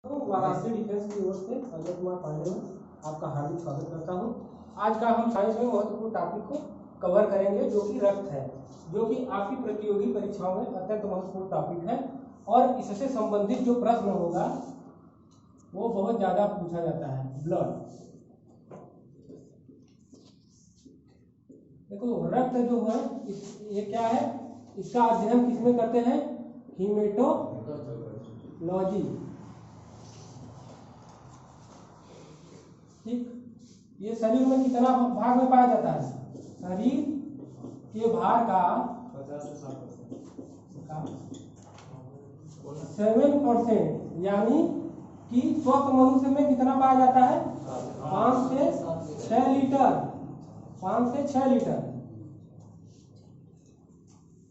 तो वाराणसी डिफेंस की ओर से अजय कुमार पांडे में आपका हार्दिक स्वागत करता हूं। आज का हम साइंस में महत्वपूर्ण टॉपिक को कवर करेंगे जो कि रक्त है, जो कि आपकी प्रतियोगी परीक्षाओं में अत्यंत महत्वपूर्ण टॉपिक है और इससे संबंधित जो प्रश्न होगा वो बहुत ज़्यादा पूछा जाता है। ब्लड, देखो रक्त जो है ये क्या है, इसका अध्ययन किसमें करते हैं? हीमेटोलॉजी। ठीक, ये शरीर में कितना भाग में पाया जाता है? शरीर के भार का 7%, यानी कि स्वस्थ मनुष्य में कितना पाया जाता है? 5 से 6 लीटर। 5 से 6 लीटर।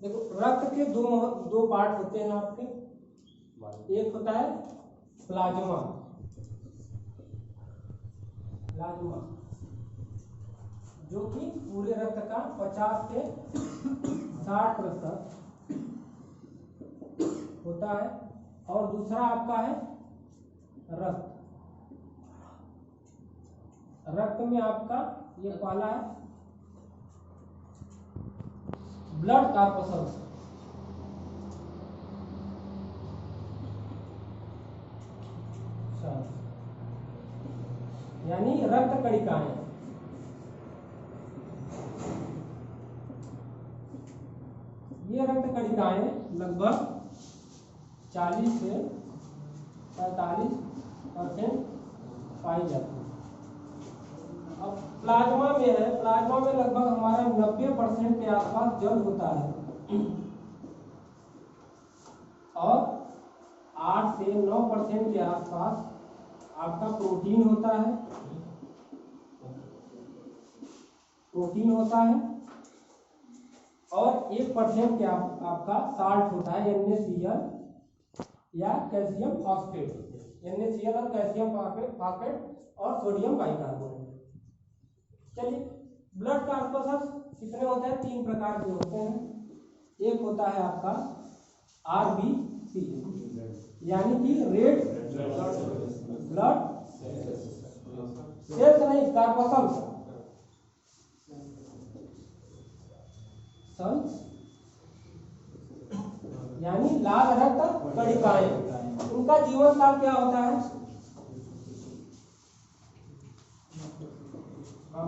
देखो रक्त के दो पार्ट होते हैं आपके। एक होता है प्लाज्मा, जो कि पूरे रक्त का 50 से 60% होता है, और दूसरा आपका है रक्त। रक्त में आपका ये पहला है ब्लड कॉर्पस्कल्स, यानी रक्त कणिकाएं। ये रक्त कणिकाएं लगभग 40 से 45% पाई जाती है। अब प्लाज्मा में है, प्लाज्मा में लगभग हमारा 90% के आसपास जल होता है और 8 से 9% के आसपास आपका प्रोटीन होता है। और 1% के आपका साल्ट होता है, NaCl या कैल्शियम फॉस्फेट। NaCl और कैल्शियम फॉस्फेट और सोडियम बाइकार्बोनेट। चलिए, ब्लड कॉर्पस्कल्स कितने होते हैं? 3 प्रकार के होते हैं। एक होता है आपका RBC, यानी कि रेड ब्लड सेल्स, नहीं कॉर्पस्कल्स, यानी लाल रक्त कणिकाएं। उनका जीवन काल क्या होता है?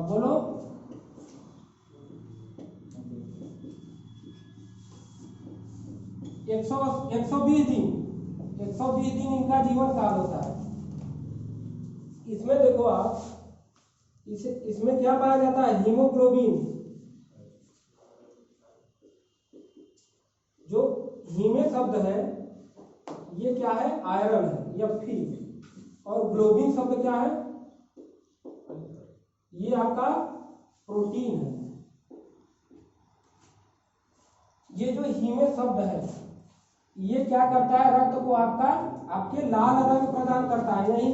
बोलो। 120 दिन। 120 दिन इनका जीवन काल होता है। इसमें देखो आप, इसमें क्या पाया जाता है? हीमोग्लोबिन। जो हीमे शब्द है ये क्या है? आयरन है, Fe। और ग्लोबिन शब्द क्या है? ये आपका प्रोटीन है। ये जो हीमे शब्द है ये क्या करता है? रक्त को आपके लाल रंग प्रदान करता है, नहीं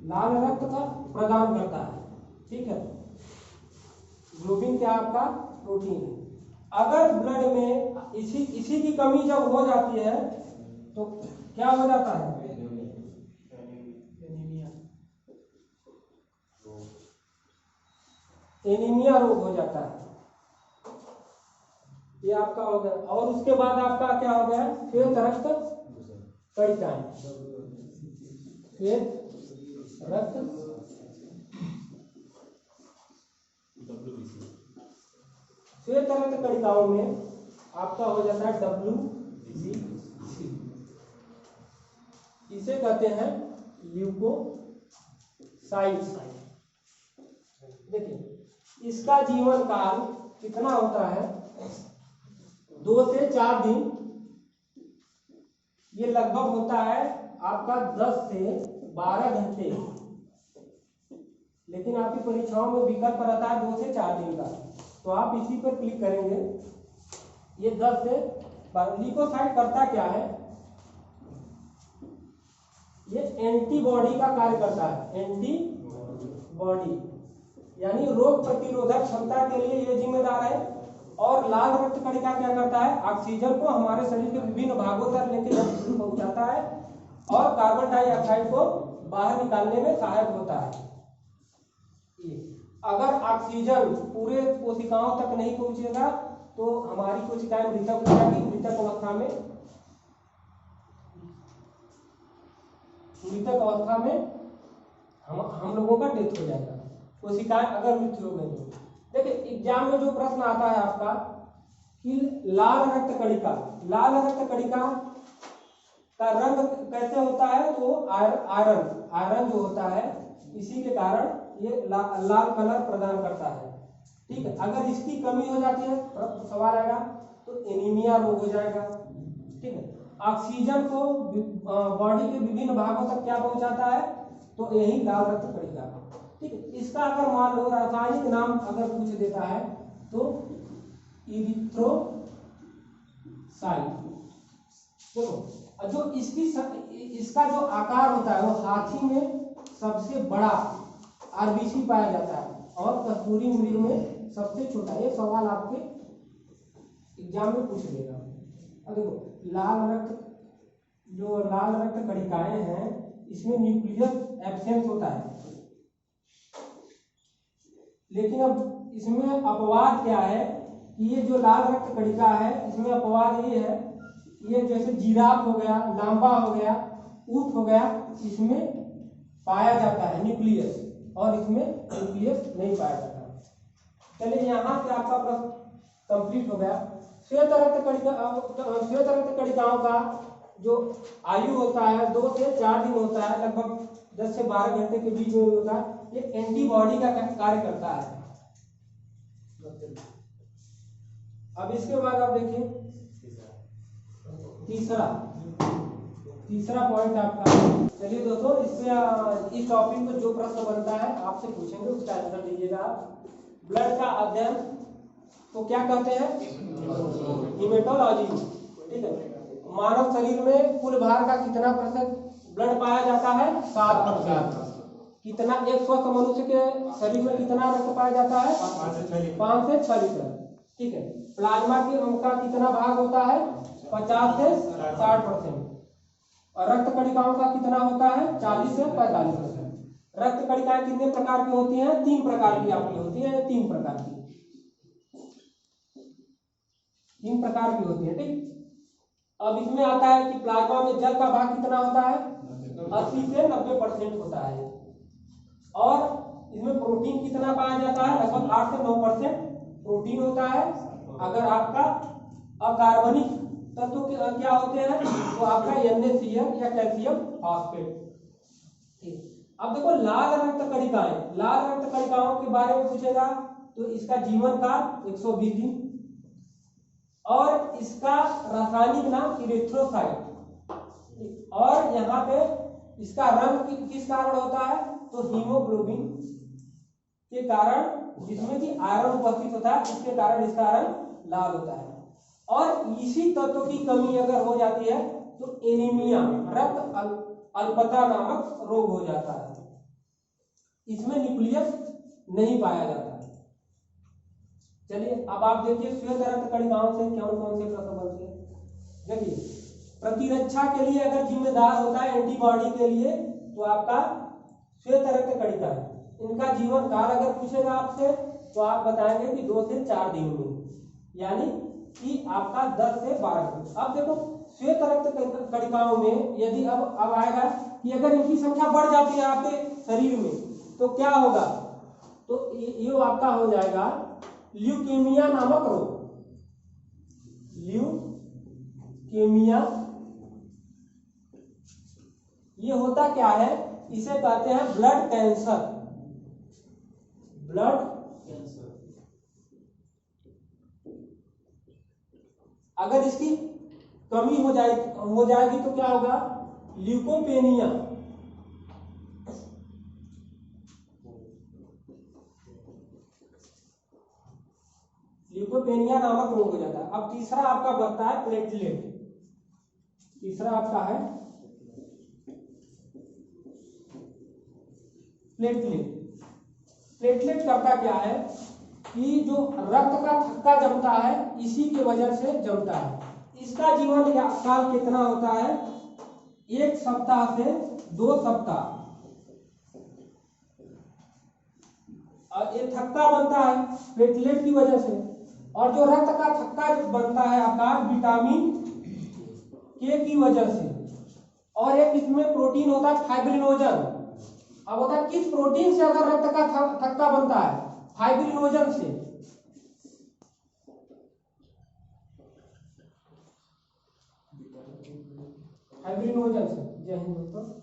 लाल रक्त का प्रदान करता है। ठीक है, ग्लोबिन क्या आपका प्रोटीन है। अगर ब्लड में इसी की कमी जब हो जाती है तो क्या हो जाता है? एनीमिया रोग हो जाता है। ये आपका हो गया। और उसके बाद आपका क्या हो गया? श्वेत रक्त कणिकाएं। श्वेत रक्त कणिकाओं में आपका हो जाता है WBC। इसे कहते हैं ल्यूकोसाइट्स। देखिए इसका जीवन काल कितना होता है? 2 से 4 दिन। ये लगभग होता है आपका 10 से 12 घंटे, लेकिन आपकी परीक्षाओं में विकल्प रहता है 2 से 4 दिन का, तो आप इसी पर क्लिक करेंगे। ये 10 से 12। ल्यूकोसाइट करता क्या है? ये एंटीबॉडी का कार्य करता है। एंटीबॉडी यानी रोग प्रतिरोधक क्षमता के लिए ये जिम्मेदार है। और लाल रक्त कणिका क्या करता है, ऑक्सीजन को हमारे शरीर के विभिन्न भागों तक लेकर पहुंचाता है और कार्बन डाइऑक्साइड को बाहर निकालने में सहायक होता है। अगर ऑक्सीजन पूरे कोशिकाओं तक नहीं पहुंचेगा तो हमारी कोशिकाएं मृतक हो जाएगी। मृतक अवस्था में हम लोगों का डेथ हो जाएगा, कोशिकाएं अगर मृत्यु हो गई तो। देखिए एग्जाम में जो प्रश्न आता है आपका कि लाल रक्त कणिका का रंग कैसे होता है, तो आयरन जो होता है इसी के कारण ये लाल कलर प्रदान करता है। ठीक है, अगर इसकी कमी हो जाती है तो सवाल आएगा तो एनीमिया रोग हो जाएगा। ठीक है, ऑक्सीजन को बॉडी के विभिन्न भागों तक क्या पहुंचाता है, तो यही लाल रक्त कणिका। ठीक है, इसका अगर मान लो रासायनिक नाम अगर पूछ देता है तो इरिथ्रोसाइट। देखो जो इसका जो आकार होता है वो हाथी में सबसे बड़ा आरबीसी पाया जाता है और कस्तूरी मृग में सबसे छोटा। ये सवाल आपके एग्जाम में पूछ लेगा। अब देखो लाल रक्त कणिकाएं हैं इसमें न्यूक्लियस एब्सेंस होता है, लेकिन अब इसमें अपवाद क्या है कि ये जो लाल रक्त कणिका है इसमें अपवाद ये है, ये जैसे जिराफ हो गया, लांबा हो गया, ऊंट हो गया, इसमें पाया जाता है न्यूक्लियस और इसमें न्यूक्लियस नहीं पाया जाता। चलिए यहाँ से आपका प्रश्न कंप्लीट हो गया। श्वेत रक्त कणिकाओं का जो आयु होता है 2 से 4 दिन होता है, लगभग 10 से 12 घंटे के बीच में होता है। ये एंटीबॉडी का कार्य करता है। अब इसके बाद आप देखिए तीसरा पॉइंट आपका। चलिए दोस्तों, इसमें इस टॉपिक में जो प्रश्न बनता है आपसे पूछेंगे उसका आंसर दीजिएगा आप। ब्लड का अध्ययन तो क्या कहते हैं, हीमेटोलॉजी। ठीक है, मानव शरीर में कुल भार का कितना प्रतिशत ब्लड पाया जाता है, 7%। कितना एक स्वस्थ मनुष्य के शरीर में कितना रक्त पाया जाता है, 5 से 6 लीटर। ठीक है, प्लाज्मा का कितना भाग होता है, 50 से 60%। और रक्त कणिकाओं का कितना होता है, 40 से 45%। रक्त कणिकाएं कितने प्रकार की होती हैं, 3 प्रकार की आपकी होती है, 3 प्रकार की होती है। ठीक, अब इसमें आता है कि प्लाज्मा में जल का भाग कितना होता है, 80 से 90% होता है। और इसमें प्रोटीन कितना पाया जाता है, लगभग 8 से 9% प्रोटीन होता है। अगर आपका अकार्बनिक तत्व क्या होते हैं, तो आपका NaCl या कैल्शियम फॉस्फेट। अब देखो लाल रक्त कणिकाओं के बारे में पूछेगा तो इसका जीवन काल 120 दिन और इसका रासायनिक नाम इरिथ्रोसाइट। और यहाँ पे इसका रंग किस कारण होता है, तो हीमोग्लोबिन के कारण, जिसमें कि आयरन उपस्थित होता है, इसके कारण इसका रंग लाल होता है। और इसी तत्व की कमी अगर हो जाती है तो एनीमिया, रक्त अल्पता नामक रोग हो जाता है। इसमें न्यूक्लियस नहीं पाया जाता है। चलिए अब आप देखिए श्वेत रक्त कणिकाओं से कौन कौन से प्रश्न बनते हैं। देखिए प्रतिरक्षा के लिए अगर जिम्मेदार होता है एंटीबॉडी के लिए, तो आपका श्वेत रक्त कणिका है। इनका जीवन काल अगर पूछेगा आपसे तो आप बताएंगे कि 2 से 4 दिन में, यानी कि आपका 10 से 12 दिन। अब देखो श्वेत रक्त कणिकाओं में यदि अब आएगा कि अगर इनकी संख्या बढ़ जाती है आपके शरीर में तो क्या होगा, तो ये आपका हो जाएगा ल्यूकेमिया नामक रोग। ल्यूकेमिया ये होता क्या है, इसे कहते हैं ब्लड कैंसर। अगर इसकी कमी हो जाएगी तो क्या होगा, ल्यूकोपेनिया। ल्यूकोपेनिया नामक रोग हो जाता है। अब तीसरा आपका बनता है प्लेटलेट। तीसरा आपका है प्लेटलेट। प्लेटलेट करता क्या है, कि जो रक्त का थक्का जमता है इसी की वजह से जमता है। इसका जीवन काल कितना होता है? 1 सप्ताह से 2 सप्ताह। और ये थक्का बनता है प्लेटलेट की वजह से, और जो रक्त का थक्का बनता है आपका विटामिन के की वजह से। और एक इसमें प्रोटीन होता है फाइब्रिनोजन। अब होता है किस प्रोटीन से अगर रक्त का थक्का बनता है? फाइब्रिनोजन से। फाइब्रिनोजन से। जय हिंद दोस्तों।